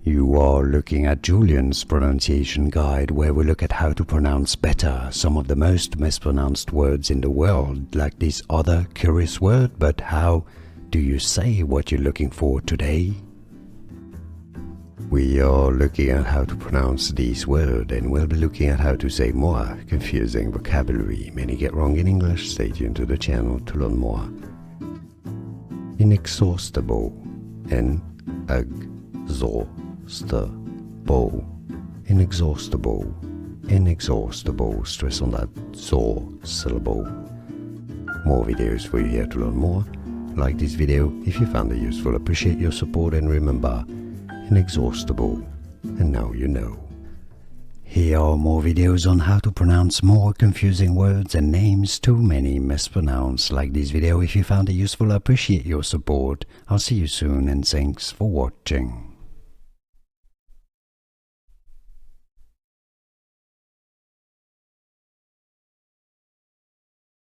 You are looking at Julian's pronunciation guide, where we look at how to pronounce better some of the most mispronounced words in the world, like this other curious word. But how do you say what you're looking for today? We are looking at how to pronounce this word, and we'll be looking at how to say more confusing vocabulary many get wrong in English. Stay tuned to the channel to learn more. Inexhaustible. Inexhaustible. Inexhaustible. Stress on that saw syllable. More videos for you here to learn more. Like this video if you found it useful. Appreciate your support, and remember, inexhaustible, and now you know. Here are more videos on how to pronounce more confusing words and names too many mispronounced. Like this video if you found it useful. Appreciate your support. I'll see you soon, and thanks for watching.